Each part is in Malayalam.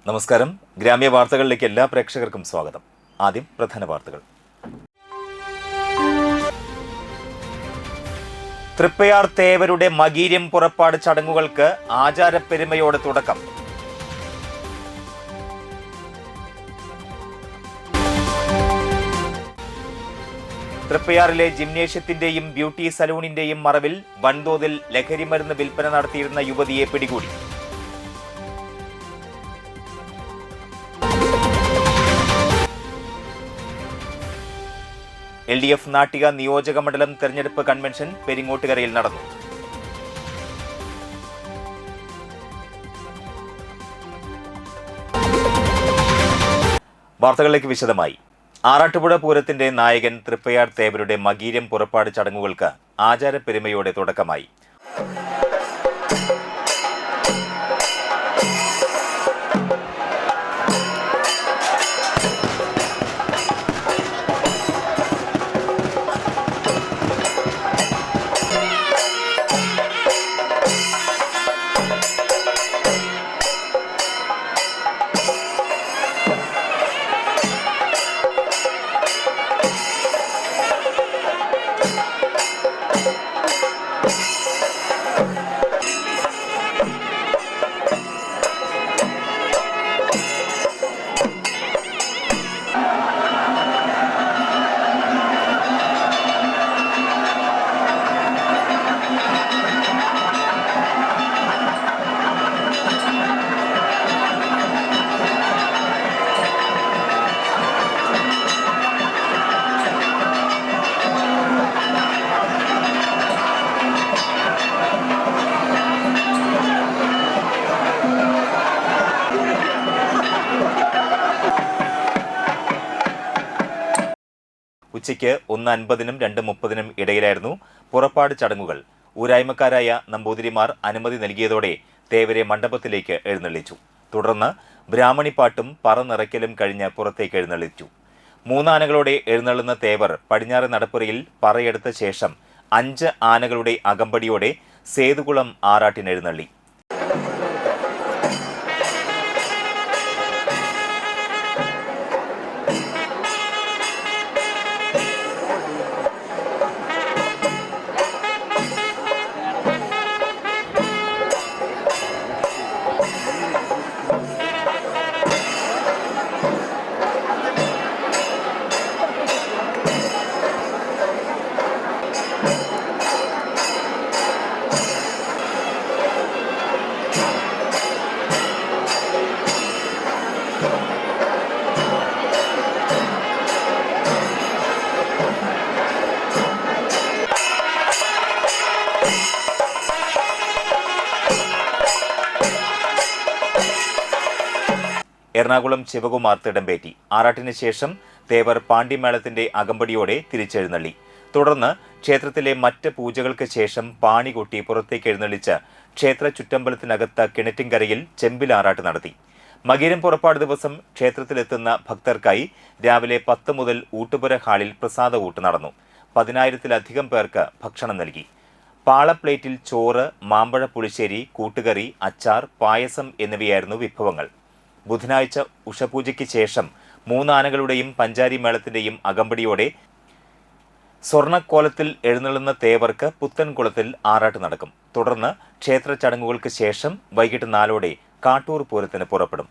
നമസ്കാരം. ഗ്രാമ്യ വാർത്തകളിലേക്ക് എല്ലാ പ്രേക്ഷകർക്കും സ്വാഗതം. ആദ്യം പ്രധാന വാർത്തകൾ. തൃപ്പയാർ തേവരുടെ മകീര്യം പുറപ്പാട് ചടങ്ങുകൾക്ക് ആചാരപ്പെരുമയോടെ തുടക്കം. തൃപ്പയാറിലെ ജിംനേഷ്യത്തിന്റെയും ബ്യൂട്ടി സലൂണിന്റെയും മറവിൽ വൻതോതിൽ ലഹരിമരുന്ന് വിൽപ്പന നടത്തിയിരുന്ന യുവതിയെ പിടികൂടി. LDF നാട്ടിക നിയോജക മണ്ഡലം തെരഞ്ഞെടുപ്പ് കൺവെൻഷൻ പെരിങ്ങോട്ടുകരയിൽ നടന്നു. വാർത്തകളിലേക്ക് വിശദമായി. ആറാട്ടുപുഴ പൂരത്തിന്റെ നായകൻ തൃപ്പയാർ തേവരുടെ മകീര്യം പുറപ്പാട് ചടങ്ങുകൾക്ക് ആചാരപ്പെരുമയോടെ തുടക്കമായി. ഉച്ചയ്ക്ക് 1:50-നും 2:30-നും ഇടയിലായിരുന്നു പുറപ്പാട് ചടങ്ങുകൾ. ഊരായ്മക്കാരായ നമ്പൂതിരിമാർ അനുമതി നൽകിയതോടെ തേവരെ മണ്ഡപത്തിലേക്ക് എഴുന്നള്ളിച്ചു. തുടർന്ന് ബ്രാഹ്മണിപ്പാട്ടും പറനിറയ്ക്കലും കഴിഞ്ഞ് പുറത്തേക്ക് എഴുന്നള്ളിച്ചു. 3 ആനകളോടെ എഴുന്നള്ളുന്ന തേവർ പടിഞ്ഞാറ് നടപ്പുരയിൽ പറയെടുത്ത ശേഷം 5 ആനകളുടെ അകമ്പടിയോടെ സേതുകുളം ആറാട്ടിനെഴുന്നള്ളി. എറണാകുളം ശിവകുമാർ തിടമ്പേറ്റി. ആറാട്ടിന് ശേഷം തേവർ പാണ്ടിമേളത്തിന്റെ അകമ്പടിയോടെ തിരിച്ചെഴുന്നള്ളി. തുടർന്ന് ക്ഷേത്രത്തിലെ മറ്റ് പൂജകൾക്ക് ശേഷം പാണി കൊട്ടി പുറത്തേക്ക് എഴുന്നള്ളിച്ച് ക്ഷേത്ര ചുറ്റമ്പലത്തിനകത്ത് കിണറ്റിൻകരയിൽ ചെമ്പിലാറാട്ട് നടത്തി. മകീരം പുറപ്പാട് ദിവസം ക്ഷേത്രത്തിലെത്തുന്ന ഭക്തർക്കായി രാവിലെ 10 മുതൽ ഊട്ടുപുര ഹാളിൽ പ്രസാദ ഊട്ട് നടന്നു. 10,000-ലധികം പേർക്ക് ഭക്ഷണം നൽകി. പാളപ്ലേറ്റിൽ ചോറ്, മാമ്പഴ പുളിശ്ശേരി, കൂട്ടുകറി, അച്ചാർ, പായസം എന്നിവയായിരുന്നു വിഭവങ്ങൾ. ബുധനാഴ്ച ഉഷപൂജയ്ക്ക് ശേഷം 3 ആനകളുടെയും പഞ്ചാരി മേളത്തിന്റെയും അകമ്പടിയോടെ സ്വർണ്ണക്കോലത്തിൽ എഴുന്നള്ളുന്ന തേവർക്ക് പുത്തൻകുളത്തിൽ ആറാട്ട് നടക്കും. തുടർന്ന് ക്ഷേത്ര ചടങ്ങുകൾക്ക് ശേഷം വൈകിട്ട് 4-ഓടെ കാട്ടൂർ പൂരത്തിന് പുറപ്പെടും.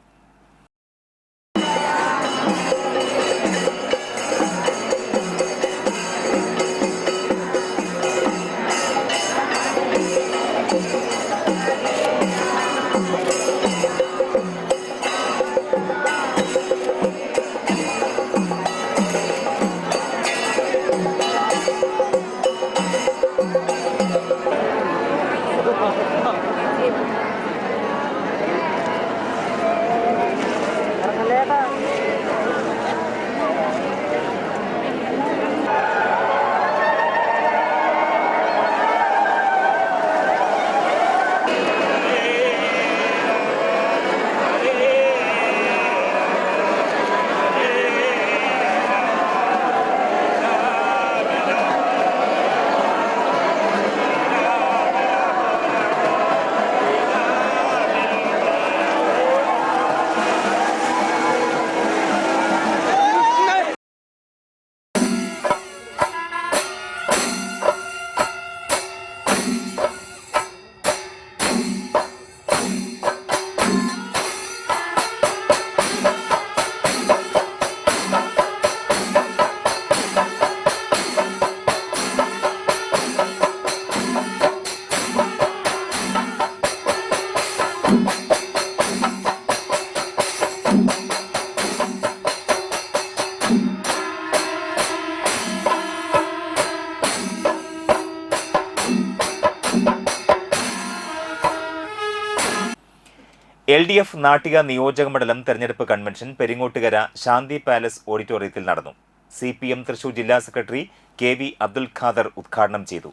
LDF നാട്ടിക നിയോജകമണ്ഡലം തെരഞ്ഞെടുപ്പ് കൺവെൻഷൻ പെരിങ്ങോട്ടുകര ശാന്തി പാലസ് ഓഡിറ്റോറിയത്തിൽ നടന്നു. CPM തൃശൂർ ജില്ലാ സെക്രട്ടറി KV അബ്ദുൽ ഖാദർ ഉദ്ഘാടനം ചെയ്തു.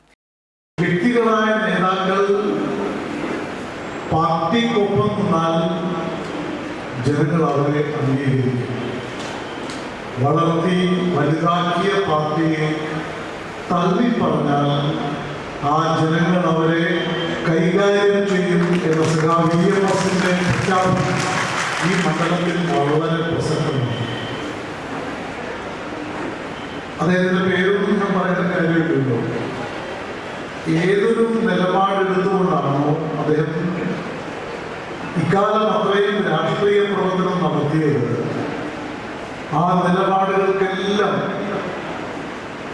വ്യക്തികളായ നേതാക്കൾ പാർട്ടിക്കൊപ്പം നിന്നാൽ ജനങ്ങൾ അവരെ അംഗീകരിക്കും. വളർത്തി വലുതാക്കിയ പാർട്ടിയെ തള്ളി പറഞ്ഞാൽ ആ ജനങ്ങൾ അവരെ കൈകാര്യം ചെയ്യും എന്ന VMSന്റെ പ്രഖ്യാപനം ഈ മണ്ഡലത്തിൽ വളരെ പ്രസക്തമാണ്. അദ്ദേഹത്തിന്റെ പേരൊന്നും ഞാൻ പറയുന്ന കാര്യമില്ലല്ലോ. ഏതൊരു നിലപാടെടുത്തുകൊണ്ടാണോ അദ്ദേഹം ഇക്കാലം അത്രയും രാഷ്ട്രീയ പ്രവർത്തനം നടത്തിയത്, ആ നിലപാടുകൾക്കെല്ലാം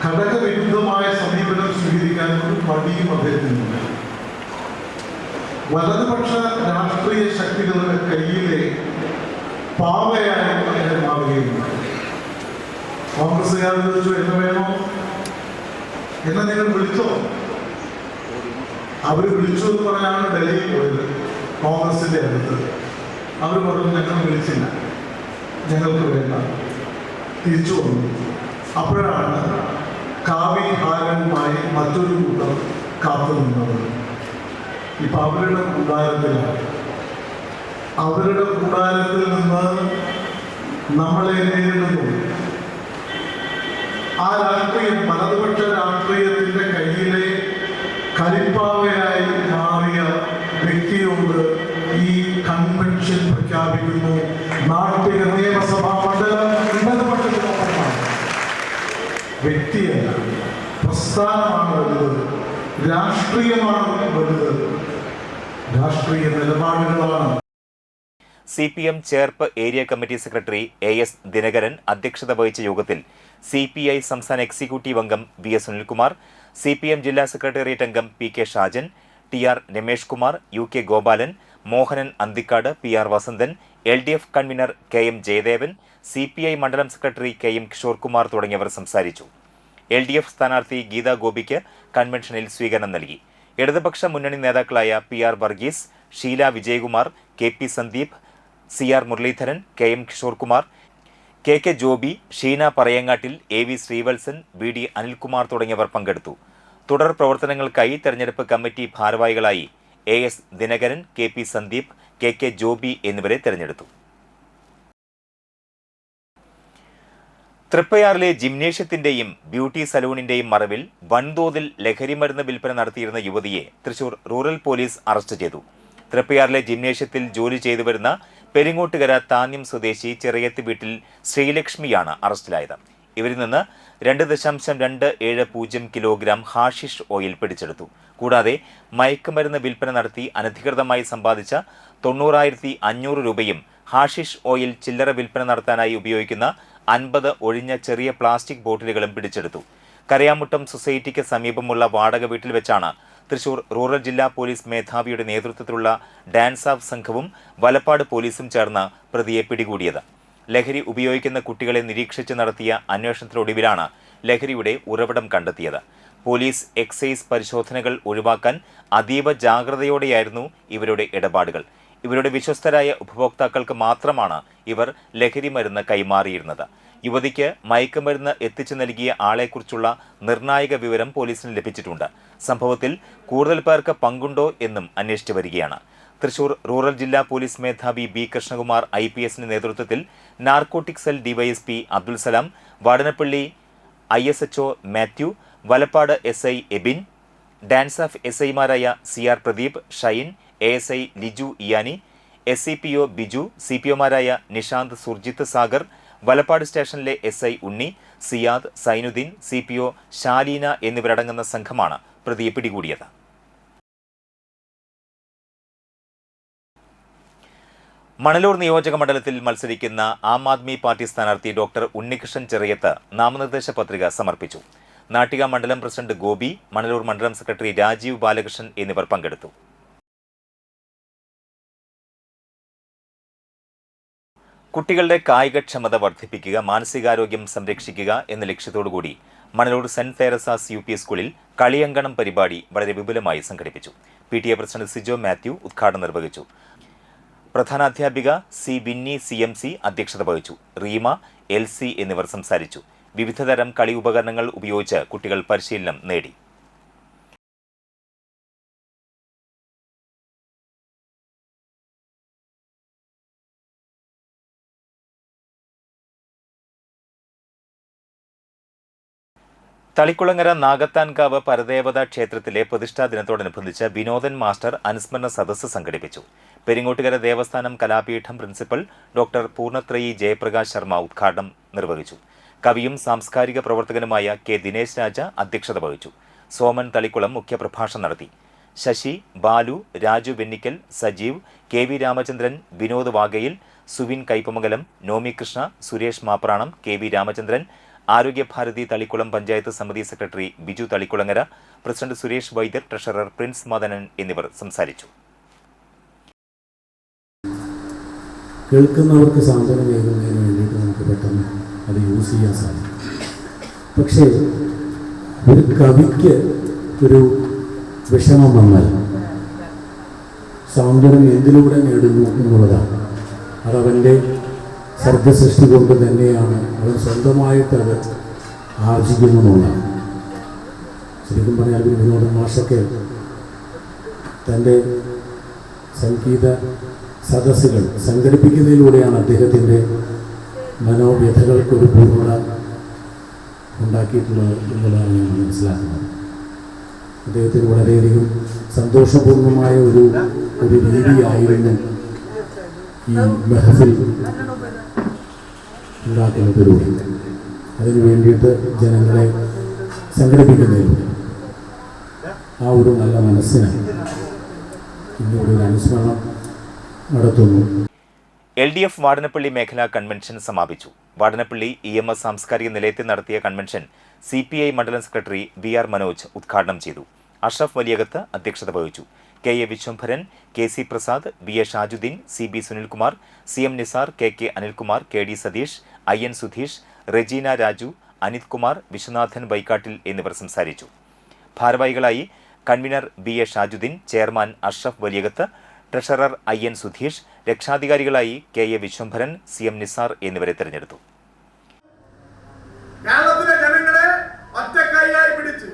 ഘടകവിരുദ്ധമായ സമീപനം സ്വീകരിക്കാൻ ഒരു മടിയും അദ്ദേഹത്തിനില്ല. വലതുപക്ഷ രാഷ്ട്രീയ ശക്തികളുടെ കയ്യിലെ പാവയായി അദ്ദേഹം മാറുകയുണ്ട്. കോൺഗ്രസ്സുകാർ ചോദിച്ചു, എന്ന് വേണോ, എന്നെ നിങ്ങൾ വിളിച്ചോ? അവർ വിളിച്ചു എന്ന് പറഞ്ഞാണ് ഡൽഹിയിൽ പോയത്, കോൺഗ്രസിന്റെ അടുത്ത്. അവർ പറഞ്ഞു ഞങ്ങൾ വിളിച്ചില്ല, ഞങ്ങൾക്ക് വേണ്ട, തിരിച്ചു വന്നു. അപ്പോഴാണ് കാവി ഹാരവുമായി മറ്റൊരു കൂട്ടം കാത്തു നിന്നത്. ഇപ്പൊ അവരുടെ കൂടാരത്തിലാണ്. അവരുടെ കൂടാരത്തിൽ നിന്ന് നമ്മളെ നേരിടുന്നു. ആ രാഷ്ട്രീയം വലതുപക്ഷ രാഷ്ട്രീയത്തിന്റെ കയ്യിലെ കളിപ്പാവയായി മാറിയ വ്യക്തിയോട് ഈ കൺവെൻഷൻ പ്രഖ്യാപിക്കുന്നു. നാട്ടിക നിയമസഭാ മണ്ഡലം ഇടതുപക്ഷത്തിനൊപ്പമാണ്. വ്യക്തിയല്ല, പ്രസ്ഥാനമാണ് വലുത്, രാഷ്ട്രീയമാണ് വലുത്, രാഷ്ട്രീയ നിലപാടുകളാണ്. CPM Cherpu area committee secretary AS Dinakaran അധ്യക്ഷത വഹിച്ച യോഗത്തിൽ CPI സംസ്ഥാന എക്സിക്യൂട്ടീവ് അംഗം VS സുനിൽകുമാർ, CPM ജില്ലാ സെക്രട്ടേറിയറ്റ് അംഗം PK Shajan, TR Ramesh Kumar, UK Gopalan, Mohanan Anthikad, PR Vasanthan, LDF convener KM Jayadevan, CPI മണ്ഡലം സെക്രട്ടറി KM കിഷോർ കുമാർ തുടങ്ങിയവർ സംസാരിച്ചു. LDF സ്ഥാനാർത്ഥി ഗീതാ ഗോപിക്ക് കൺവെൻഷനിൽ സ്വീകരണം നൽകി. ഇടതുപക്ഷ മുന്നണി നേതാക്കളായ PR Varghese, Sheela Vijayakumar, KP Sandeep, CR Muraleedharan, KM Kishore Kumar, KK Joby, Sheena Parayangattil, AV Sreevalsan, BD Anilkumar തുടങ്ങിയവർ പങ്കെടുത്തു. തുടർ പ്രവർത്തനങ്ങൾക്കായി തെരഞ്ഞെടുപ്പ് കമ്മിറ്റി ഭാരവാഹികളായി AS Dinakaran, KP Sandeep, KK Joby എന്നിവരെ തെരഞ്ഞെടുത്തു. തൃപ്പയാറിലെ ജിംനേഷ്യത്തിന്റെയും ബ്യൂട്ടി സലൂണിന്റെയും മറവിൽ വൻതോതിൽ ലഹരിമരുന്ന് വിൽപ്പന നടത്തിയിരുന്ന യുവതിയെ തൃശൂർ റൂറൽ പോലീസ് അറസ്റ്റ് ചെയ്തു. തൃപ്പയാറിലെ ജിംനേഷ്യത്തിൽ ജോലി ചെയ്തു വരുന്ന പെരിങ്ങോട്ടുകര താന്യം സ്വദേശി ചെറിയത്ത് വീട്ടിൽ ശ്രീലക്ഷ്മിയാണ് അറസ്റ്റിലായത്. ഇവരിൽ നിന്ന് 2.270 കിലോഗ്രാം ഹാഷിഷ് ഓയിൽ പിടിച്ചെടുത്തു. കൂടാതെ മയക്കുമരുന്ന് വിൽപ്പന നടത്തി അനധികൃതമായി സമ്പാദിച്ച 90,500 രൂപയും ഹാഷിഷ് ഓയിൽ ചില്ലറ വിൽപ്പന നടത്താനായി ഉപയോഗിക്കുന്ന 50 ഒഴിഞ്ഞ ചെറിയ പ്ലാസ്റ്റിക് ബോട്ടിലുകളും പിടിച്ചെടുത്തു. കരയാമുട്ടം സൊസൈറ്റിക്ക് സമീപമുള്ള വാടക വീട്ടിൽ വെച്ചാണ് തൃശൂർ റൂറൽ ജില്ലാ പോലീസ് മേധാവിയുടെ നേതൃത്വത്തിലുള്ള ഡാൻസ് ഓഫ് സംഘവും വലപ്പാട് പോലീസും ചേർന്ന് പ്രതിയെ പിടികൂടിയത്. ലഹരി ഉപയോഗിക്കുന്ന കുട്ടികളെ നിരീക്ഷിച്ച് നടത്തിയ അന്വേഷണത്തിനൊടുവിലാണ് ലഹരിയുടെ ഉറവിടം കണ്ടെത്തിയത്. പോലീസ് എക്സൈസ് പരിശോധനകൾ ഒഴിവാക്കാൻ അതീവ ജാഗ്രതയോടെയായിരുന്നു ഇവരുടെ ഇടപാടുകൾ. ഇവരുടെ വിശ്വസ്തരായ ഉപഭോക്താക്കൾക്ക് മാത്രമാണ് ഇവർ ലഹരി മരുന്ന് കൈമാറിയിരുന്നത്. യുവതിക്ക് മയക്കുമരുന്ന് എത്തിച്ചു നൽകിയ ആളെക്കുറിച്ചുള്ള നിർണായക വിവരം പോലീസിന് ലഭിച്ചിട്ടുണ്ട്. സംഭവത്തിൽ കൂടുതൽ പേർക്ക് പങ്കുണ്ടോ എന്നും അന്വേഷിച്ചു വരികയാണ്. തൃശൂർ റൂറൽ ജില്ലാ പോലീസ് മേധാവി B കൃഷ്ണകുമാർ IPSന്റെ നേതൃത്വത്തിൽ narcotic cell DYSP Abdul Salam, Vadanappally ISHO Mathew, Valappad SI Ebin, DANSAF SIമാരായ CR പ്രദീപ്, ഷൈൻ, ASI ലിജു ഇയാനി, SCPO ബിജു, CPOമാരായ നിഷാന്ത്, സുർജിത്ത് സാഗർ, വലപ്പാട് സ്റ്റേഷനിലെ SI ഉണ്ണി, സിയാദ്, സൈനുദ്ദീൻ, CPO ശാലീന എന്നിവരടങ്ങുന്ന സംഘമാണ് പ്രതിയെ പിടികൂടിയത്. മണലൂർ നിയോജക മണ്ഡലത്തിൽ മത്സരിക്കുന്ന ആം ആദ്മി പാർട്ടി സ്ഥാനാർത്ഥി ഡോക്ടർ ഉണ്ണികൃഷ്ണൻ ചെറിയത്ത് നാമനിർദ്ദേശ പത്രിക സമർപ്പിച്ചു. നാട്ടിക മണ്ഡലം പ്രസിഡന്റ് ഗോപി, മണലൂർ മണ്ഡലം സെക്രട്ടറി രാജീവ് ബാലകൃഷ്ണൻ എന്നിവർ പങ്കെടുത്തു. കുട്ടികളുടെ കായികക്ഷമത വർദ്ധിപ്പിക്കുക, മാനസികാരോഗ്യം സംരക്ഷിക്കുക എന്ന ലക്ഷ്യത്തോടുകൂടി മണലൂർ സെന്റ് തെരേസാസ് UP സ്കൂളിൽ കളിയങ്കണം പരിപാടി വളരെ വിപുലമായി സംഘടിപ്പിച്ചു. PTA പ്രസിഡന്റ് സിജോ മാത്യു ഉദ്ഘാടനം നിർവഹിച്ചു. പ്രധാനാധ്യാപിക സി വിന്നി CMC അധ്യക്ഷത വഹിച്ചു. റീമ, LC എന്നിവർ സംസാരിച്ചു. വിവിധതരം കളി ഉപകരണങ്ങൾ ഉപയോഗിച്ച് കുട്ടികൾ പരിശീലനം നേടി. തളിക്കുളങ്ങര നാഗത്താൻകാവ് പരദേവത ക്ഷേത്രത്തിലെ പ്രതിഷ്ഠാ ദിനത്തോടനുബന്ധിച്ച് വിനോദൻ മാസ്റ്റർ അനുസ്മരണ സദസ്സ് സംഘടിപ്പിച്ചു. പെരിങ്ങോട്ടുകര ദേവസ്ഥാനം കലാപീഠം പ്രിൻസിപ്പൽ ഡോക്ടർ പൂർണ്ണത്രയി ജയപ്രകാശ് ശർമ്മ ഉദ്ഘാടനം നിർവഹിച്ചു. കവിയും സാംസ്കാരിക പ്രവർത്തകനുമായ K. ദിനേശ് രാജ അധ്യക്ഷത വഹിച്ചു. സോമൻ തളിക്കുളം മുഖ്യപ്രഭാഷണം നടത്തി. Sasi, Balu, Raju Vennikkal, Sajeev, KV Ramachandran, Vinod വാഗയിൽ, Suvin Kaipamangalam, Naomi Krishna, Suresh Mapranam, KV Ramachandran, ആരോഗ്യഭാരതി തളിക്കുളം പഞ്ചായത്ത് സമിതി സെക്രട്ടറി ബിജു തളിക്കുളങ്ങര, പ്രസിഡന്റ് സുരേഷ് വൈദ്യർ, ട്രഷറർ പ്രിൻസ് മദനൻ എന്നിവർ സംസാരിച്ചു. കേൾക്കുന്നവർക്ക് സാന്ത്വനമേകുന്നതിന് വേണ്ടിയിട്ട് നമുക്ക് പെട്ടെന്ന് അത് യൂസ് ചെയ്യാൻ സാധിക്കും. പക്ഷേ ഒരു കവിക്ക് ഒരു വിഷമം വന്നാൽ സാന്ത്വനം എന്തിലൂടെ നേടുന്നു എന്നുള്ളതാണ്. അതവൻ്റെ സർഗസൃഷ്ടി കൊണ്ട് തന്നെയാണ് അവൻ സ്വന്തമായിട്ടത് ആർജിക്കുന്നതെന്നുള്ളതാണ്. ശരിക്കും പറഞ്ഞാൽ വിനോദൻ മാഷൊക്കെ തൻ്റെ സംഗീത സദസ്സുകൾ സംഘടിപ്പിക്കുന്നതിലൂടെയാണ് അദ്ദേഹത്തിൻ്റെ മനോവ്യഥകൾക്കൊരു പൂർണ്ണത ഉണ്ടാക്കിയിട്ടുള്ളത് എന്നുള്ളതാണ് ഞാൻ മനസ്സിലാക്കുന്നത്. അദ്ദേഹത്തിന് വളരെയധികം സന്തോഷപൂർണമായ ഒരു രീതിയായിരുന്നു ഈ മെഹഫിൽ ഉണ്ടാക്കുന്നതിലൂടെ, അതിനു വേണ്ടിയിട്ട് ജനങ്ങളെ സംഘടിപ്പിക്കുന്നതിലൂടെ ആ ഒരു നല്ല മനസ്സിന് ഇന്നിവിടെ ഒരു അനുസ്മരണം നടത്തുന്നു. LDF വാടനപ്പള്ളി മേഖലാ കൺവെൻഷൻ സമാപിച്ചു. വാടനപ്പള്ളി EMS സാംസ്കാരിക നിലയത്തിൽ നടത്തിയ കൺവെൻഷൻ CPI മണ്ഡലം സെക്രട്ടറി BR മനോജ് ഉദ്ഘാടനം ചെയ്തു. അഷ്റഫ് വലിയകത്ത് അധ്യക്ഷത വഹിച്ചു. KA Vishwambharan, KC Prasad, BA Shajuddin, CB Sunilkumar, CM Nisar, KK Anilkumar, KD Satheesh, IN Sudheesh, Regina Raju, Anit Kumar, Viswanathan Vaikkattil എന്നിവർ സംസാരിച്ചു. ഭാരവാഹികളായി convener BA Shajuddin, chairman Ashraf Valiyakath, treasurer IN Sudheesh, രക്ഷാധികാരികളായി KA വിശ്വംഭരൻ, CM നിസാർ എന്നിവരെ തെരഞ്ഞെടുത്തു. കേരളത്തിലെ ജനങ്ങളെ ഒറ്റക്കൈയായി പിടിച്ച്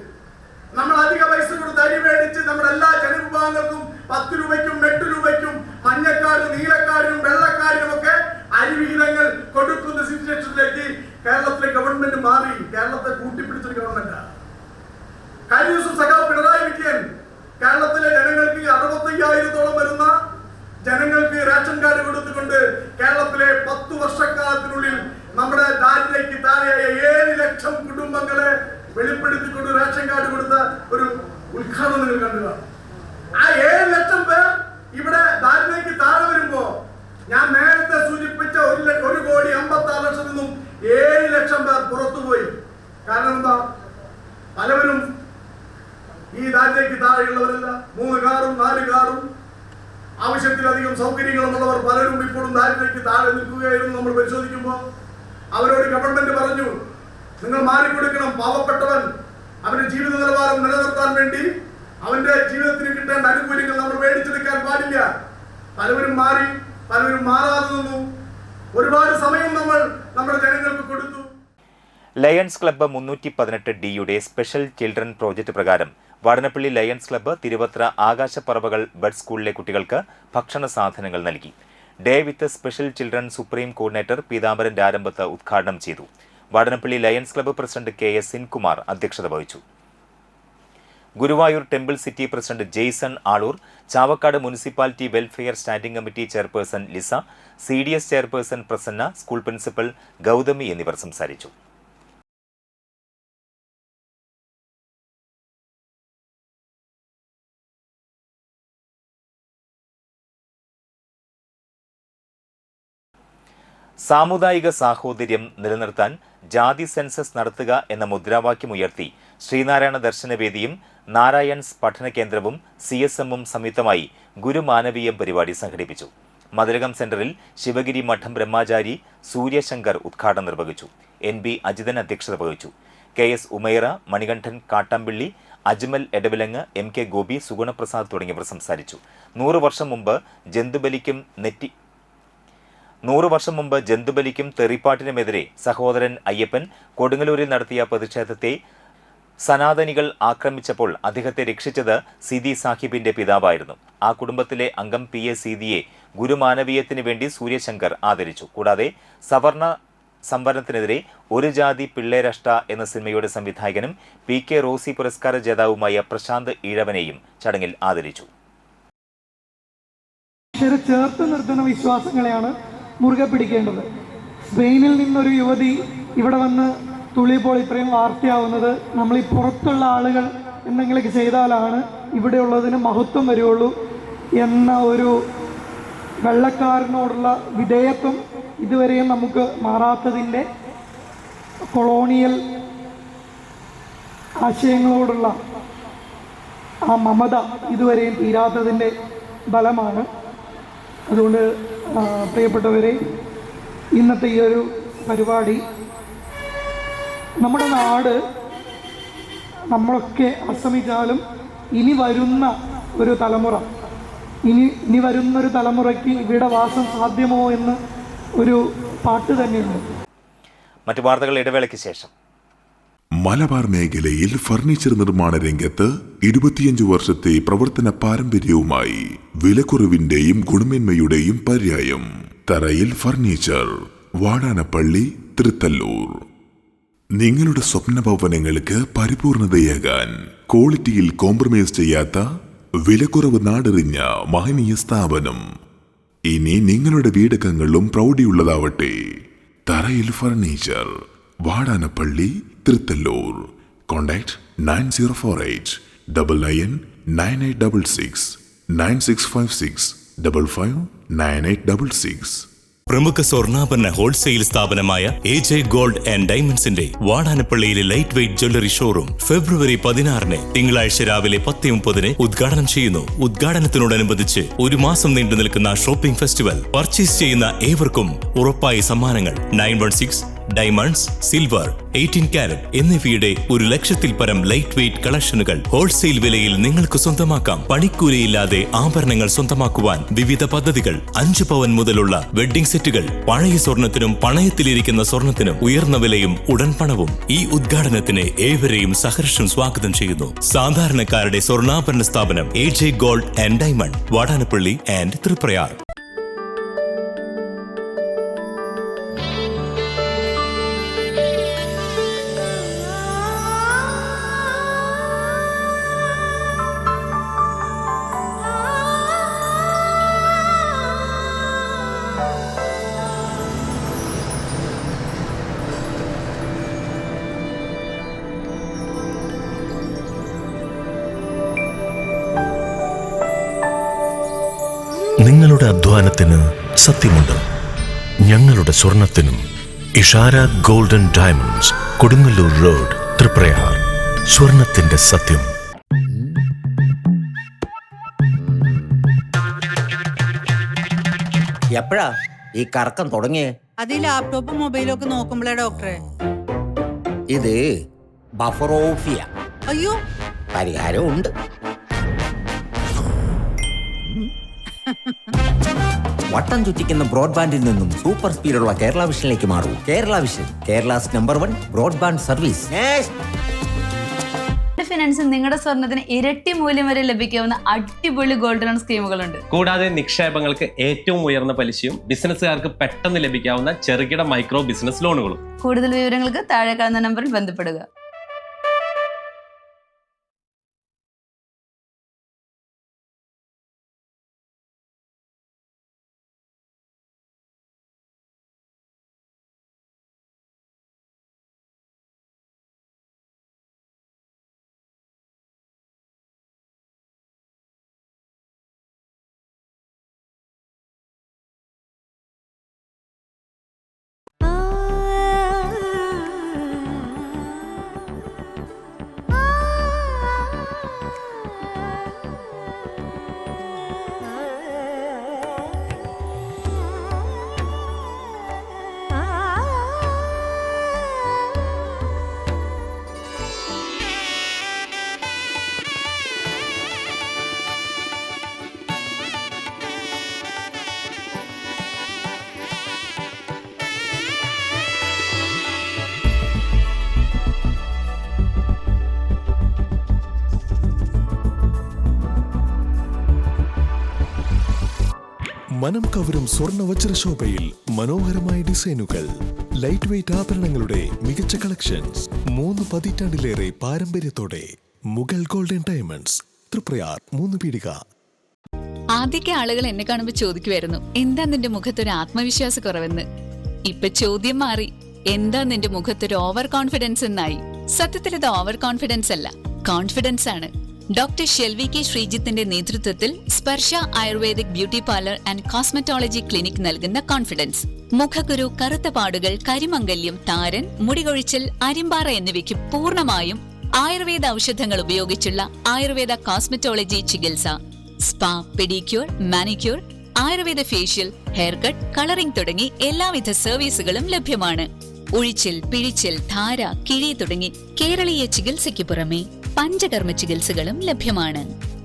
നമ്മൾ അധിക പൈസ കൊടുത്ത് അരി മേടിച്ച് നമ്മുടെ എല്ലാ ജനവിഭാഗങ്ങൾക്കും 10 രൂപയ്ക്കും 8 രൂപയ്ക്കും മഞ്ഞക്കാടിനും നീലക്കാടിനും വെള്ളക്കാടിനും ഒക്കെ അരിവിഹിതങ്ങൾ കൊടുക്കുന്ന സിറ്റുവേഷനിലേക്ക് കേരളത്തിലെ ഗവൺമെന്റ് മാറി. കേരളത്തെ കൂട്ടിപ്പിടിച്ചൊരു ഗവൺമെന്റാണ്. കഴിഞ്ഞ ദിവസം സഖാവ് പിണറായി വിജയൻ കേരളത്തിലെ ജനങ്ങൾക്ക് 65,000-ഓളം വരുന്ന ജനങ്ങൾക്ക് റേഷൻ കാർഡ് കൊടുത്തുകൊണ്ട് കേരളത്തിലെ 10 വർഷക്കാലത്തിനുള്ളിൽ നമ്മുടെ ദാരിദ്ര്യക്ക് താഴെയായ 7 ലക്ഷം കുടുംബങ്ങളെ വെളിപ്പെടുത്തിക്കൊണ്ട് റേഷൻ കാർഡ് കൊടുത്ത ഒരു ഉദ്ഘാടനം നിങ്ങൾ കണ്ടുക. ആ 7 ലക്ഷം പേർ ഇവിടെ ദാരിദ്ര്യക്ക് താഴെ വരുമ്പോ ഞാൻ നേരത്തെ സൂചിപ്പിച്ച 1,56,00,000 നിന്നും 7 ലക്ഷം പേർ പുറത്തുപോയി. കാരണം എന്താ? പലവരും ഈ ദാരിദ്ര്യക്ക് താഴെയുള്ളവരല്ല. 3 കാറും 4 കാറും ആവശ്യത്തിലധികം സൗകര്യങ്ങളുമുള്ളവർ പലരും ഇപ്പോഴും ദാരിദ്ര്യക്ക് താഴെ നിൽക്കുകയായിരുന്നു. നമ്മൾ പരിശോധിക്കുമ്പോൾ അവരോട് ഗവൺമെന്റ് പറഞ്ഞു, നിങ്ങൾ മാറിക്കൊടുക്കണം. പാവപ്പെട്ടവൻ അവന്റെ ജീവിത നിലവാരം നിലനിർത്താൻ വേണ്ടി അവന്റെ ജീവിതത്തിന് കിട്ടേണ്ട ആനുകൂല്യങ്ങൾ നമ്മൾ മേടിച്ചെടുക്കാൻ പാടില്ല. പലവരും മാറി, പലവരും മാറാതെ നിന്നു. ഒരുപാട് സമയം നമ്മൾ നമ്മുടെ ജനങ്ങൾക്ക് കൊടുത്തു. Lions club 318D special children project പ്രകാരം വാടനപ്പള്ളി ലയൺസ് ക്ലബ്ബ് തിരുവത്ര ആകാശപ്പറവകൾ ബഡ് സ്കൂളിലെ കുട്ടികൾക്ക് ഭക്ഷണ സാധനങ്ങൾ നൽകി. Day with special children supreme coordinator Peethambaran Rarambath ഉദ്ഘാടനം ചെയ്തു. Vadanappally Lions club president KS Sinkumar അധ്യക്ഷത വഹിച്ചു. Guruvayur temple city president Jaison Aloor, Chavakkad municipality welfare standing committee chairperson Lisa, CDS chairperson Prasanna, school principal Gauthami എന്നിവർ സംസാരിച്ചു. സാമുദായിക സാഹോദര്യം നിലനിർത്താൻ ജാതി സെൻസസ് നടത്തുക എന്ന മുദ്രാവാക്യം ഉയർത്തി ശ്രീനാരായണ ദർശനവേദിയും നാരായൺസ് പഠന കേന്ദ്രവും CSMഉം സംയുക്തമായി ഗുരുമാനവീയം പരിപാടി സംഘടിപ്പിച്ചു. മതിലകം സെന്ററിൽ ശിവഗിരി മഠം ബ്രഹ്മചാരി സൂര്യശങ്കർ ഉദ്ഘാടനം നിർവഹിച്ചു. NB അജിതൻ അധ്യക്ഷത വഹിച്ചു. KS ഉമൈറ, മണികണ്ഠൻ കാട്ടാമ്പിള്ളി, അജ്മൽ എടവിലങ്ങ്, MK ഗോപി, സുഗുണപ്രസാദ് തുടങ്ങിയവർ സംസാരിച്ചു. 100 വർഷം മുമ്പ് ജന്തുബലിക്കും തെറിപ്പാട്ടിനുമെതിരെ സഹോദരൻ അയ്യപ്പൻ കൊടുങ്ങല്ലൂരിൽ നടത്തിയ പ്രതിഷേധത്തെ സനാതനികൾ ആക്രമിച്ചപ്പോൾ അദ്ദേഹത്തെ രക്ഷിച്ചത് സീതി സാഹിബിന്റെ പിതാവായിരുന്നു. ആ കുടുംബത്തിലെ അംഗം PA സീതിയെ ഗുരുമാനവീയത്തിന് വേണ്ടി സൂര്യശങ്കർ ആദരിച്ചു. കൂടാതെ സവർണ സംവരണത്തിനെതിരെ ഒരു ജാതി പിള്ളേരഷ്ട എന്ന സിനിമയുടെ സംവിധായകനും PK റോസി പുരസ്കാര ജേതാവുമായ പ്രശാന്ത് ഈഴവനെയും ചടങ്ങിൽ ആദരിച്ചു. ചേർത്ത് നിർത്തുന്ന വിശ്വാസങ്ങളെയാണ് മുറുകെ പിടിക്കേണ്ടത്. സ്പെയിനിൽ നിന്നൊരു യുവതി ഇവിടെ വന്ന് തുള്ളിയപ്പോൾ ഇത്രയും വാർത്തയാവുന്നത് നമ്മൾ ഈ പുറത്തുള്ള ആളുകൾ എന്തെങ്കിലുമൊക്കെ ചെയ്താലാണ് ഇവിടെയുള്ളതിന് മഹത്വം വരുള്ളൂ എന്ന ഒരു വെള്ളക്കാരനോടുള്ള വിധേയത്വം ഇതുവരെയും നമുക്ക് മാറാത്തതിൻ്റെ, കൊളോണിയൽ ആശയങ്ങളോടുള്ള ആ മമത ഇതുവരെയും തീരാത്തതിൻ്റെ ഫലമാണ്. അതുകൊണ്ട് പ്രിയപ്പെട്ടവരെ, ഇന്നത്തെ ഈ ഒരു പരിപാടി നമ്മുടെ നാട് നമ്മളൊക്കെ അസ്തമിച്ചാലും ഇനി വരുന്ന ഒരു തലമുറയ്ക്ക് ഇവിടെ വാസം സാധ്യമോ എന്ന് ഒരു പാട്ട് തന്നെയുണ്ട്. മറ്റു വാർത്തകൾ ഇടവേളയ്ക്ക് ശേഷം. മലബാർ മേഖലയിൽ ഫർണിച്ചർ നിർമ്മാണ രംഗത്ത് 25 വർഷത്തെ പ്രവർത്തന പാരമ്പര്യവുമായി വിലക്കുറവിന്റെയും ഗുണമേന്മയുടെയും പര്യായം തറയിൽ ഫർണിച്ചർ, വാടാനപ്പള്ളി, തൃത്തല്ലൂർ. നിങ്ങളുടെ സ്വപ്ന ഭവനങ്ങൾക്ക് പരിപൂർണതയേകാൻ ക്വാളിറ്റിയിൽ കോംപ്രമൈസ് ചെയ്യാത്ത വിലക്കുറവ് നാടെറിഞ്ഞ മഹനീയ സ്ഥാപനം. ഇനി നിങ്ങളുടെ വീടകങ്ങളും പ്രൗഢിയുള്ളതാവട്ടെ. തറയിൽ ഫർണിച്ചർ, വാടാനപ്പള്ളി, തൃത്തല്ലൂർ. കോൺടാക്ട് 9048 99 9866 9656 55 9866. പ്രമുഖ സ്വർണ്ണാഭരണ ഹോൾസെയിൽ സ്ഥാപനമായ AJ ഗോൾഡ് ആൻഡ് ഡയമണ്ട്സിന്റെ വാടാനപ്പള്ളിയിലെ light weight jewellery showroom February 16 തിങ്കളാഴ്ച രാവിലെ 10:30 ഉദ്ഘാടനം ചെയ്യുന്നു. ഉദ്ഘാടനത്തിനോടനുബന്ധിച്ച് ഒരു മാസം നീണ്ടു നിൽക്കുന്ന ഷോപ്പിംഗ് ഫെസ്റ്റിവൽ. പർച്ചേസ് ചെയ്യുന്ന ഏവർക്കും ഉറപ്പായ സമ്മാനങ്ങൾ. 916 ഡയമണ്ട്സ്, സിൽവർ, 18 കാരറ്റ് എന്നിവയുടെ 100,000-ൽ പരം ലൈറ്റ് വെയ്റ്റ് കളക്ഷനുകൾ ഹോൾസെയിൽ വിലയിൽ നിങ്ങൾക്ക് സ്വന്തമാക്കാം. പണിക്കൂലിയില്ലാതെ ആഭരണങ്ങൾ സ്വന്തമാക്കുവാൻ വിവിധ പദ്ധതികൾ. 5 പവൻ മുതലുള്ള വെഡ്ഡിംഗ് സെറ്റുകൾ. പഴയ സ്വർണത്തിനും പണയത്തിലിരിക്കുന്ന സ്വർണത്തിനും ഉയർന്ന വിലയും ഉടൻ പണവും. ഈ ഉദ്ഘാടനത്തിന് ഏവരെയും സഹർഷം സ്വാഗതം ചെയ്യുന്നു. സാധാരണക്കാരുടെ സ്വർണ്ണാഭരണ സ്ഥാപനം AJ gold and diamond, Vadanappally and Triprayar. നിങ്ങളുടെ അധ്വാനത്തിന് സത്യമുണ്ട്, ഞങ്ങളുടെ സ്വർണത്തിനും. Ishara golden diamonds, Kodungallur road, Triprayar. സ്വർണത്തിന്റെ സത്യം. എപ്പോഴാ ഈ കറക്കം തുടങ്ങിയേ? അത് ഈ ലാപ്ടോപ്പും മൊബൈലും ഒക്കെ നോക്കുമ്പോഴേ ഡോക്ടറെ. ഇത് ബഫറോഫിയ. അയ്യോ, പരിഹാരം ഉണ്ട്. വട്ടം ചുറ്റിക്കുന്ന ബ്രോഡ്ബാൻഡിൽ നിന്നും സൂപ്പർ സ്പീഡുള്ള കേരള വിഷനിലേക്ക് മാറൂ. Kerala vision, Kerala's #1 broadband service. ഫിനാൻസിൽ നിങ്ങളുടെ സ്വർണ്ണത്തിന് ഇരട്ടി മൂല്യം വരെ ലഭിക്കാവുന്ന അടിപൊളി ഗോൾഡ് ലോൺ സ്കീമുകളുണ്ട്. കൂടാതെ നിക്ഷേപങ്ങൾക്ക് ഏറ്റവും ഉയർന്ന പലിശയും ബിസിനസ്സുകാർക്ക് പെട്ടെന്ന് ലഭിക്കാവുന്ന ചെറുകിട മൈക്രോ ബിസിനസ് ലോണുകളും. കൂടുതൽ വിവരങ്ങൾക്ക് താഴെ കാണുന്ന നമ്പറിൽ ബന്ധപ്പെടുക. മനം കവരും സ്വർണ്ണ വജ്രശോഭയിൽ മനോഹരമായ ഡിസൈനുകൾ, ലൈറ്റ് വെയ്റ്റ് ആഭരണങ്ങളുടെ മികച്ച കളക്ഷൻസ്, 3 പതിറ്റാണ്ടിലേറെ പാരമ്പര്യത്തോടെ മുഗൾ ഗോൾഡൻ ഡയമണ്ട്സ്, തൃപ്രയാർ 3 പീടിക. ആദ്യമൊക്കെ ആളുകൾ എന്നെ കാണുമ്പോൾ ചോദിക്കുമായിരുന്നു, എന്താ നിന്റെ മുഖത്തൊരു ആത്മവിശ്വാസ കുറവെന്ന്. ഇപ്പൊ ചോദ്യം മാറി, എന്താ നിന്റെ മുഖത്തൊരു ഓവർ കോൺഫിഡൻസ് എന്നായി. സത്യത്തിൽ ഇത് ഓവർ കോൺഫിഡൻസ് അല്ല, കോൺഫിഡൻസ് ആണ്. ഡോക്ടർ ഷെൽവി കെ ശ്രീജിത്തിന്റെ നേതൃത്വത്തിൽ Sparsha ayurvedic beauty parlour and cosmetology clinic നൽകുന്ന കോൺഫിഡൻസ്. മുഖക്കുരു, കറുത്ത പാടുകൾ, കരിമംഗല്യം, താരൻ, മുടികൊഴിച്ചിൽ, അരിമ്പാറ എന്നിവയ്ക്ക് പൂർണ്ണമായും ആയുർവേദ ഔഷധങ്ങൾ ഉപയോഗിച്ചുള്ള ആയുർവേദ കോസ്മെറ്റോളജി ചികിത്സ. Spa, pedicure, manicure, Ayurveda facial, hair cut, colouring തുടങ്ങി എല്ലാവിധ സർവീസുകളും ലഭ്യമാണ്. ഉഴിച്ചിൽ, പിഴിച്ചിൽ, ധാര, കിഴി തുടങ്ങി കേരളീയ ചികിത്സയ്ക്ക് പുറമെ പഞ്ചകർമ്മ ചികിത്സകളും ലഭ്യമാണ്.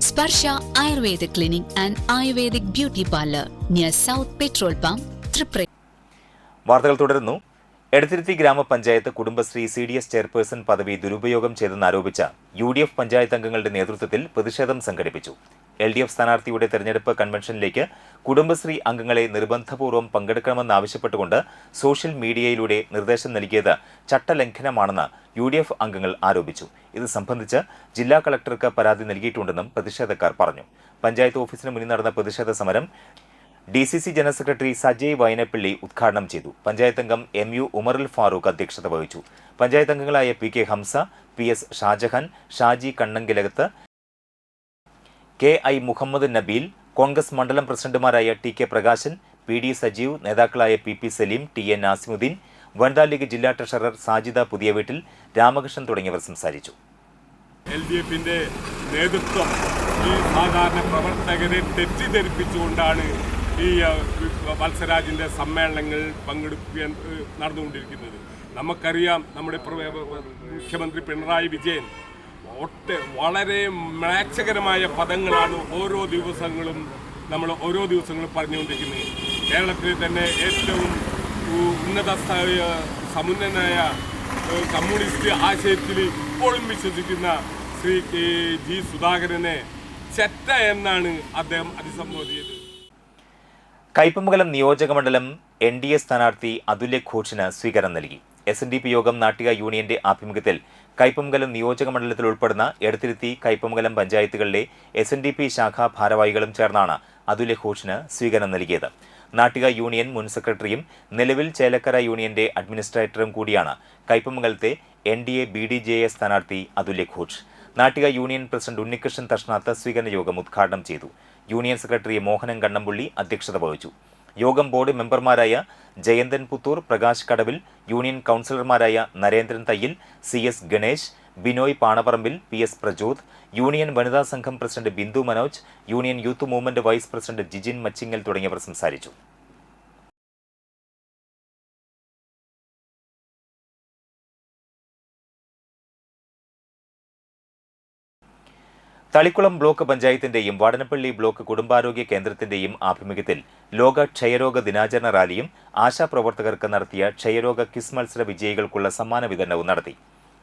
Sparsha Ayurveda clinic and ayurvedic beauty parlour near south petrol pump, Triprayar. വാർത്തകൾ തുടരുന്നു. എടത്തിരുത്തി ഗ്രാമപഞ്ചായത്ത് കുടുംബശ്രീ CDS ചെയർപേഴ്സൺ പദവി ദുരുപയോഗം ചെയ്തെന്നാരോപിച്ച UDF പഞ്ചായത്ത് അംഗങ്ങളുടെ നേതൃത്വത്തിൽ പ്രതിഷേധം സംഘടിപ്പിച്ചു. LDF സ്ഥാനാർത്ഥിയുടെ തെരഞ്ഞെടുപ്പ് കൺവെൻഷനിലേക്ക് കുടുംബശ്രീ അംഗങ്ങളെ നിർബന്ധപൂർവ്വം പങ്കെടുക്കണമെന്നാവശ്യപ്പെട്ടുകൊണ്ട് സോഷ്യൽ മീഡിയയിലൂടെ നിർദ്ദേശം നൽകിയത് ചട്ടലംഘനമാണെന്ന് UDF അംഗങ്ങൾ ആരോപിച്ചു. ഇത് സംബന്ധിച്ച് ജില്ലാ കളക്ടർക്ക് പരാതി നൽകിയിട്ടുണ്ടെന്നും പ്രതിഷേധക്കാർ പറഞ്ഞു. പഞ്ചായത്ത് ഓഫീസിന് മുന്നിൽ നടന്ന പ്രതിഷേധ സമരം DCC general secretary Sajay Vayanappilly ഉദ്ഘാടനം ചെയ്തു. പഞ്ചായത്ത് അംഗം MU ഉമറുൽ ഫാറൂഖ് അധ്യക്ഷത വഹിച്ചു. പഞ്ചായത്ത് അംഗങ്ങളായ PK Hamza, PS Shah Jahan, Shaji Kannankilakath, KI Muhammad Nabeel, Congress മണ്ഡലം പ്രസിഡന്റുമാരായ TK പ്രകാശൻ, PD സജീവ്, നേതാക്കളായ PP സലീം, TN നാസിമുദ്ദീൻ, വനിതാ ലീഗ് ജില്ലാ ട്രഷറർ സാജിദ പുതിയവീട്ടിൽ, രാമകൃഷ്ണൻ തുടങ്ങിയവർ സംസാരിച്ചു. LDFന്റെ നേതൃത്വം ഈ സാധാരണ പ്രവർത്തകരെ തെറ്റിദ്ധരിപ്പിച്ചുകൊണ്ടാണ് ഈ വത്സരാജിന്റെ സമ്മേളനങ്ങൾ പങ്കെടുക്കാൻ നടന്നുകൊണ്ടിരിക്കുന്നത്. നമുക്കറിയാം, നമ്മുടെ മുഖ്യമന്ത്രി പിണറായി വിജയൻ വളരെ മ്ലേച്ഛകരമായ പദങ്ങളാണ് ഓരോ ദിവസങ്ങളും പറഞ്ഞുകൊണ്ടിരിക്കുന്നത്. കേരളത്തിലെ തന്നെ ഏറ്റവും സമുന്നതനായ കമ്മ്യൂണിസ്റ്റ് ആശയത്തിൽ ഇപ്പോഴും വിശ്വസിക്കുന്ന ശ്രീ G സുധാകരനെ ചെറ്റ എന്നാണ് അദ്ദേഹം അഭിസംബോധന ചെയ്തത്. കയ്പമംഗലം നിയോജകമണ്ഡലം NDA സ്ഥാനാർത്ഥി അതുല്യ ഘോഷിന് സ്വീകരണം നൽകി. SNDP യോഗം നാട്ടിക യൂണിയന്റെ ആഭിമുഖ്യത്തിൽ കയ്പമംഗലം നിയോജകമണ്ഡലത്തിൽ ഉൾപ്പെടുന്ന എടത്തിരുത്തി, കയ്പമംഗലം പഞ്ചായത്തുകളിലെ SNDP ശാഖാ ഭാരവാഹികളും ചേർന്നാണ് അതുല്യ ഘോഷിന് സ്വീകരണം നൽകിയത്. നാട്ടിക യൂണിയൻ മുൻ സെക്രട്ടറിയും നിലവിൽ ചേലക്കര യൂണിയന്റെ അഡ്മിനിസ്ട്രേറ്ററും കൂടിയാണ് കയ്പമംഗലത്തെ NDA BDJS സ്ഥാനാർത്ഥി അതുല്യ ഘോഷ്. നാട്ടിക യൂണിയൻ പ്രസിഡന്റ് ഉണ്ണികൃഷ്ണൻ തഷ്നാത്ത് സ്വീകരണ യോഗം ഉദ്ഘാടനം ചെയ്തു. യൂണിയൻ സെക്രട്ടറി മോഹനൻ കണ്ണമ്പുള്ളി അധ്യക്ഷത വഹിച്ചു. യോഗം ബോർഡ് മെമ്പർമാരായ ജയന്തൻ പുത്തൂർ, പ്രകാശ് കടവിൽ, യൂണിയൻ കൗൺസിലർമാരായ Narendran Thayyil, CS Ganesh, Binoy Panaparambil, PS Prajod, union വനിതാ സംഘം president Bindu Manoj, union youth movement vice president Jijin Machingal തുടങ്ങിയവർ സംസാരിച്ചു. തളിക്കുളം ബ്ലോക്ക് പഞ്ചായത്തിന്റെയും വാടനപ്പള്ളി ബ്ലോക്ക് കുടുംബാരോഗ്യ കേന്ദ്രത്തിന്റെയും ആഭിമുഖ്യത്തിൽ ലോക ക്ഷയരോഗ ദിനാചരണ റാലിയും ആശാപ്രവർത്തകർക്ക് നടത്തിയ ക്ഷയരോഗ ക്വിസ് മത്സര വിജയികൾക്കുള്ള സമ്മാന വിതരണവും നടത്തി.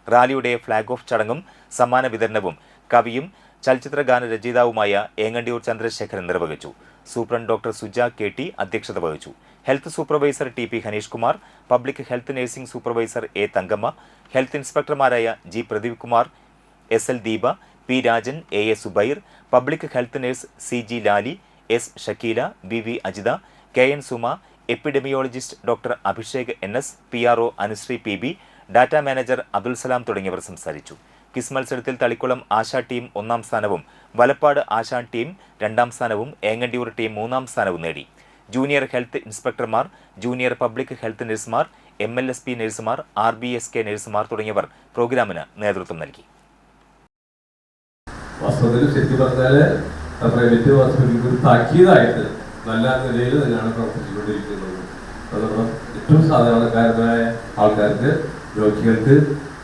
റാലിയുടെ ഫ്ളാഗ് ഓഫ് ചടങ്ങും സമ്മാന വിതരണവും കവിയും ചലച്ചിത്രഗാന രചയിതാവുമായ ഏങ്ങണ്ടിയൂർ ചന്ദ്രശേഖരൻ നിർവഹിച്ചു. സൂപ്രണ്ട് ഡോക്ടർ സുജ KT അധ്യക്ഷത വഹിച്ചു. Health supervisor TP Haneesh Kumar, public health nursing supervisor A Thankamma, health ഇൻസ്പെക്ടർമാരായ G Pradeep Kumar, SL Deepa, P Rajan, AS Subair, public health nurse CG Lali, S Shakeela, BV Ajitha, KN Suma, epidemiologist doctor Abhishek NS, PRO Anusree PB, data manager Abdul Salam തുടങ്ങിയവർ സംസാരിച്ചു. ക്വിസ് മത്സരത്തിൽ തളിക്കുളം ആശാ ടീം 1ാം സ്ഥാനവും വലപ്പാട് ആശാ ടീം 2ാം സ്ഥാനവും ഏങ്ങണ്ടിയൂർ ടീം 3ാം സ്ഥാനവും നേടി. ജൂനിയർ ഹെൽത്ത് ഇൻസ്പെക്ടർമാർ, ജൂനിയർ പബ്ലിക് ഹെൽത്ത് നഴ്സുമാർ, MLSP നഴ്സുമാർ, RBSK നഴ്സുമാർ തുടങ്ങിയവർ പ്രോഗ്രാമിന് നേതൃത്വം നൽകി. വാസ്തവത്തിൽ ശരിക്കും പറഞ്ഞാല് പ്രൈവറ്റ് ഹോസ്പിറ്റലുകൾക്ക് ഒരു താക്കീതായിട്ട് നല്ല നിലയിൽ തന്നെയാണ് പ്രവർത്തിച്ചുകൊണ്ടിരിക്കുന്നത്. അത് ഏറ്റവും സാധാരണക്കാരനായ ആൾക്കാർക്ക്, രോഗികൾക്ക്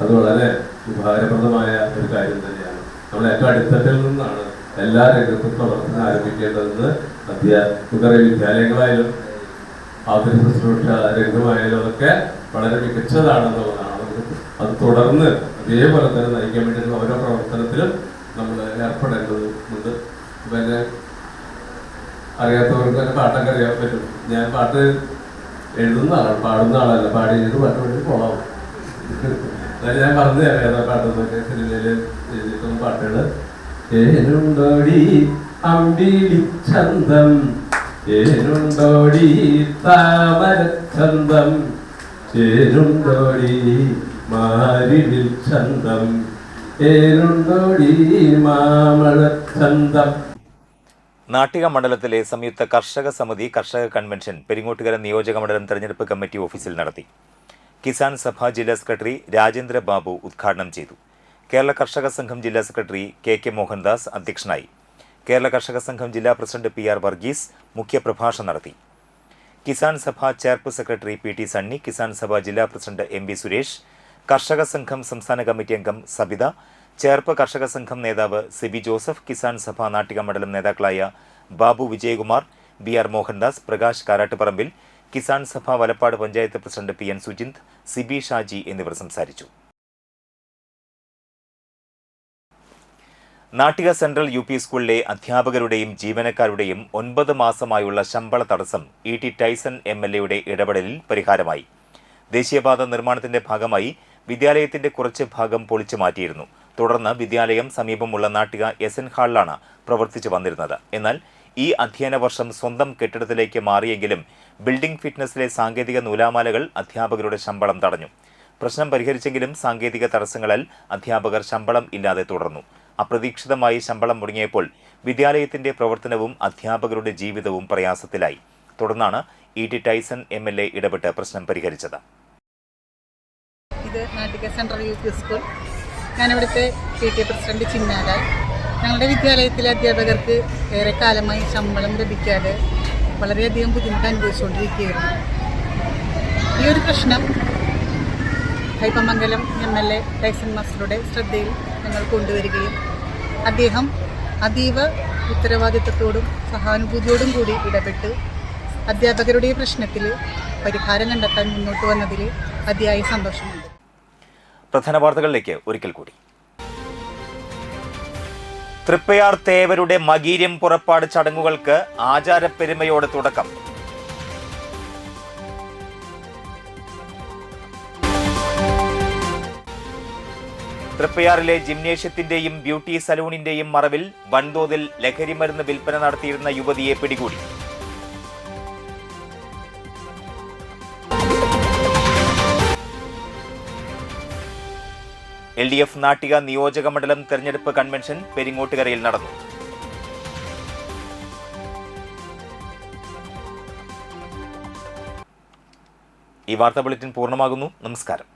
അത് വളരെ ഉപകാരപ്രദമായ ഒരു കാര്യം തന്നെയാണ്. നമ്മൾ ഏറ്റവും അടിത്തട്ടിൽ നിന്നാണ് എല്ലാ രംഗത്തും പ്രവർത്തനം ആരംഭിക്കേണ്ടതെന്ന് കുറെ വിദ്യാലയങ്ങളായാലും ആധുനിക ശുശ്രൂഷ രംഗമായാലും അതൊക്കെ വളരെ മികച്ചതാണെന്നുള്ളതാണ്. അത് തുടർന്ന് അതേപോലെ തന്നെ നയിക്കാൻ വേണ്ടിയിട്ടുള്ള ഓരോ പ്രവർത്തനത്തിലും നമ്മൾ ഏർപ്പെടേണ്ടതുണ്ട്. പിന്നെ അറിയാത്തവർക്ക് തന്നെ പാട്ടൊക്കെ അറിയാൻ പറ്റും. ഞാൻ പാട്ട് എഴുതുന്ന ആളാണ്, പാടുന്ന ആളല്ല. പാടി എഴുതി പാട്ട് വേണ്ടി പോകാം. എന്നാലും ഞാൻ പറഞ്ഞു തരാം പാട്ടെന്നൊക്കെ. സിനിമയിൽ എഴുതിയിട്ടുള്ള പാട്ടുകൾ. ഏനുണ്ടോടി അമ്പിളി ചന്തം, ഏനുണ്ടോടി താമരച്ചന്തം, ഏനുണ്ടോടി മാരിവിൽ ചന്തം, ഏനുണ്ടോടി മാമഴച്ചന്തം. നാട്ടിക മണ്ഡലത്തിലെ സംയുക്ത കർഷക സമിതി കർഷക കൺവെൻഷൻ പെരിങ്ങോട്ടുകര നിയോജക മണ്ഡലം തെരഞ്ഞെടുപ്പ് കമ്മിറ്റി ഓഫീസിൽ നടത്തി. കിസാൻ സഭ ജില്ലാ സെക്രട്ടറി രാജേന്ദ്ര ബാബു ഉദ്ഘാടനം ചെയ്തു. കേരള കർഷക സംഘം ജില്ലാ സെക്രട്ടറി കെ മോഹൻദാസ് അധ്യക്ഷനായി. കേരള കർഷക സംഘം ജില്ലാ പ്രസിഡന്റ് PR വർഗീസ് മുഖ്യപ്രഭാഷണം നടത്തി. കിസാൻ സഭ ചെയർപ് സെക്രട്ടറി PT സണ്ണി, കിസാൻ സഭ ജില്ലാ പ്രസിഡന്റ് MB സുരേഷ്, കർഷക സംഘം സംസ്ഥാന കമ്മിറ്റി അംഗം സബിത, ചെയർപ് കർഷക സംഘം നേതാവ് സിബി ജോസഫ്, കിസാൻ സഭ നാട്ടിക മണ്ഡലം നേതാക്കളായ Babu Vijayakumar, BR Mohandas, Prakash Karattuparambil, Kisan Sabha Valappad panchayat president PN Sujinth, Sibi Shaji എന്നിവർ സംസാരിച്ചു. നാട്ടിക സെൻട്രൽ UP സ്കൂളിലെ അധ്യാപകരുടെയും ജീവനക്കാരുടെയും 9 മാസമായുള്ള ശമ്പള തടസ്സം ET ടൈസൺ MLA ഇടപെടലിൽ പരിഹാരമായി. ദേശീയപാത നിർമ്മാണത്തിന്റെ ഭാഗമായി വിദ്യാലയത്തിന്റെ കുറച്ച് ഭാഗം പൊളിച്ചു മാറ്റിയിരുന്നു. തുടർന്ന് വിദ്യാലയം സമീപമുള്ള നാട്ടിക SN ഹാളിലാണ് പ്രവർത്തിച്ചു വന്നിരുന്നത്. എന്നാൽ ഈ അധ്യയന വർഷം സ്വന്തം കെട്ടിടത്തിലേക്ക് മാറിയെങ്കിലും ബിൽഡിംഗ് ഫിറ്റ്നസിലെ സാങ്കേതിക നൂലാമാലകൾ അധ്യാപകരുടെ ശമ്പളം തടഞ്ഞു. പ്രശ്നം പരിഹരിച്ചെങ്കിലും സാങ്കേതിക തടസ്സങ്ങളാൽ അധ്യാപകർ ശമ്പളം ഇല്ലാതെ തുടർന്നു. അപ്രതീക്ഷിതമായി ശമ്പളം മുടങ്ങിയപ്പോൾ വിദ്യാലയത്തിന്റെ പ്രവർത്തനവും അധ്യാപകരുടെ ജീവിതവും പ്രയാസത്തിലായി. തുടർന്നാണ് ET ടൈസൺ MLA ഇടപെട്ട് പ്രശ്നം പരിഹരിച്ചത്. ഇത് നാട്ടിക സെൻട്രൽ UP സ്കൂൾ. ഞാനിവിടുത്തെ PTA പ്രസിഡന്റ് ചിന്നാലാൽ. ഞങ്ങളുടെ വിദ്യാലയത്തിലെ അധ്യാപകർക്ക് ഏറെക്കാലമായി ശമ്പളം ലഭിക്കാതെ വളരെയധികം ബുദ്ധിമുട്ട് അനുഭവിച്ചുകൊണ്ടിരിക്കുകയായിരുന്നു. ഈ ഒരു പ്രശ്നം കയ്പമംഗലം MLA ടൈസൺ മാസ്റ്ററുടെ ശ്രദ്ധയിൽ ഞങ്ങൾ കൊണ്ടുവരികയും അദ്ദേഹം അതീവ ഉത്തരവാദിത്തത്തോടും സഹാനുഭൂതിയോടും കൂടി ഇടപെട്ട് അധ്യാപകരുടെ പ്രശ്നത്തിൽ പരിഹാരം കണ്ടെത്താൻ മുന്നോട്ട് വന്നതിൽ അതിയായ സന്തോഷമുണ്ട്. പ്രധാന വാർത്തകളിലേക്ക് ഒരിക്കൽ കൂടി. തൃപ്പയാർ തേവരുടെ മകീര്യം പുറപ്പാട് ചടങ്ങുകൾക്ക് ആചാരപ്പെരുമയോടെ തുടക്കം. തൃപ്പയാറിലെ ജിംനേഷ്യത്തിന്റെയും ബ്യൂട്ടി സലൂണിന്റെയും മറവിൽ വൻതോതിൽ ലഹരിമരുന്ന് വിൽപ്പന നടത്തിയിരുന്ന യുവതിയെ പിടികൂടി. LDF നാട്ടിക നിയോജക മണ്ഡലം തെരഞ്ഞെടുപ്പ് കൺവെൻഷൻ പെരിങ്ങോട്ടുകരയിൽ നടന്നു. ഈ വാർത്താ ബുള്ളറ്റിൻ പൂർണ്ണമാകുന്നു. നമസ്കാരം.